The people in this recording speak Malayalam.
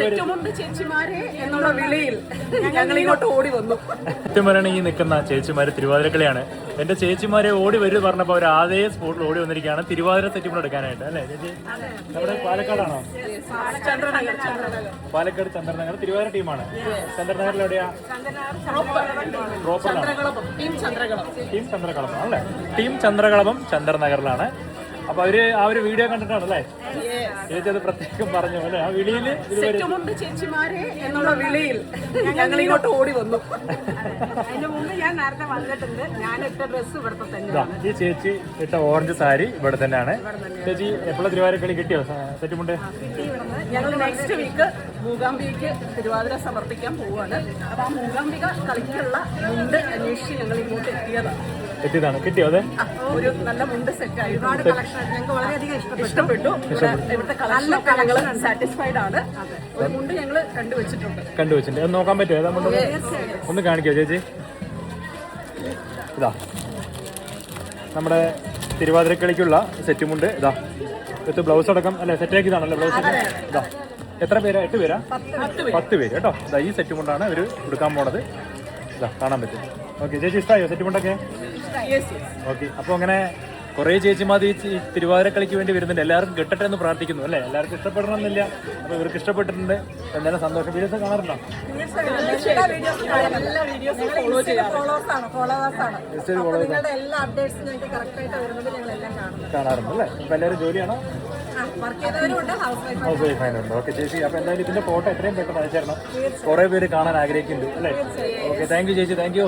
സെറ്റുമുണ്ട് ചേച്ചിമാരെ എന്നുള്ള വിളിയിൽ ഞങ്ങൾ ഇങ്ങോട്ട് ഓടി വന്നു. സെറ്റുമരണി ഈ നിൽക്കുന്ന ചേച്ചിമാര് തിരുവാതിരക്കളിയാണ്. എന്റെ ചേച്ചിമാരെ ഓടി വരും പറഞ്ഞപ്പോ അവർ അതേ സ്പോട്ടിൽ ഓടി വന്നിരിക്കുകയാണ് തിരുവാതിര സെറ്റുമുണ്ട് എടുക്കാനായിട്ട്. അല്ലേ ചേച്ചി? നമ്മുടെ പാലക്കാടാണോ? പാലക്കാട് ചന്ദ്രനഗർ തിരുവാതിര ടീമാണ്. ചന്ദ്രനഗറിൽ എവിടെയാ? ടീം ചന്ദ്രകളഭം അല്ലേ? ടീം ചന്ദ്രകളഭം ചന്ദ്രനഗറിലാണ്. അപ്പൊ അവര് ആ ഒരു വീഡിയോ കണ്ടിട്ടാണ് അല്ലേ ചേച്ചി അത് പ്രത്യേകം പറഞ്ഞു അല്ലെ? ആ വിളിയില് സെറ്റുമുണ്ട് ചേച്ചിമാരെ എന്നുള്ള വിളിയിൽ ഞങ്ങൾ ഇങ്ങോട്ട് ഓടി വന്നു. അതിന് മുമ്പ് ഞാൻ നേരത്തെ വന്നിട്ടുണ്ട്. ഞാൻ ഇട്ട ഡ്രസ് ഇവിടുത്തെ തന്നെയാണ്. ഈ ചേച്ചി ഇട്ട ഓറഞ്ച് സാരി ഇവിടെ തന്നെയാണ്. ചേച്ചി എപ്പോഴും തിരുവാതിരക്കളി കിട്ടിയോ സെറ്റുമുണ്ട്? ഞങ്ങൾ നെക്സ്റ്റ് വീക്ക് മൂകാംബികയ്ക്ക് തിരുവാതിര സമർപ്പിക്കാൻ പോവുകയാണ്. അപ്പൊ ആ മൂകാംബിക കളിക്കുള്ള മുണ്ട് അന്വേഷിച്ച് ഞങ്ങൾ ഇങ്ങോട്ട് എത്തിയതാണ്. കിട്ടിയോ? അതെ, ഒരു നല്ല മുണ്ട് സെറ്റ് ആയി. ഒരുപാട് കളക്ഷൻ ഞങ്ങൾക്ക് വളരെയധികം ഇഷ്ടപ്പെട്ടു. ഇവിടുത്തെ കളക്ഷനൊക്കെ ഞങ്ങൾ സാറ്റിസ്ഫൈഡ് ആണ്. ഒരു മുണ്ട് ഞങ്ങൾ കണ്ടുവച്ചിട്ടുണ്ട്. അത് നോക്കാൻ പറ്റുമോ? ഏതാ മുണ്ട് ഒന്ന് കാണിക്കോ ചേച്ചി? ഇതാ നമ്മുടെ തിരുവാതിരക്കളിക്കുള്ള സെറ്റുമുണ്ട്. ഇതാ ഇത് ബ്ലൗസ് അടക്കം അല്ലെ സെറ്റാക്കിയതാണല്ലോ ബ്ലൗസ്. ഇതാ എത്ര പേരാ? 8 പേരാ? 10 പേര് കേട്ടോ. ഇതാ ഈ സെറ്റുമുണ്ടാണ് ഇവര് കൊടുക്കാൻ പോണത്. ഇതാ കാണാൻ പറ്റും. ഓക്കെ ചേച്ചി, ഇഷ്ടമായോ സെറ്റുമുണ്ടൊക്കെ? ഓക്കെ. അപ്പോൾ അങ്ങനെ കുറേ ചേച്ചിമാർ ഈ തിരുവാതിരക്കളിക്ക് വേണ്ടി വരുന്നുണ്ട്. എല്ലാവർക്കും കിട്ടട്ടെ എന്ന് പ്രാർത്ഥിക്കുന്നു അല്ലേ? എല്ലാവർക്കും ഇഷ്ടപ്പെടണമെന്നില്ല. അപ്പോൾ ഇവർക്ക് ഇഷ്ടപ്പെട്ടിട്ടുണ്ട്. എന്തായാലും സന്തോഷം. വീഡിയോസ് കാണാറുണ്ടോ? കാണാറുണ്ട് അല്ലേ? അപ്പോൾ എല്ലാവരും ജോലിയാണോ? ഹൗസ് വൈഫ് ആയതുകൊണ്ട്. ഓക്കെ ചേച്ചി, അപ്പോൾ എന്തായാലും ഇതിന്റെ ഫോട്ടോ എത്രയും പെട്ടെന്ന് അയച്ചു തരണം. കുറേ പേര് കാണാൻ ആഗ്രഹിക്കുന്നുണ്ട് അല്ലേ? ഓക്കെ, താങ്ക് യു ചേച്ചി, താങ്ക് യു.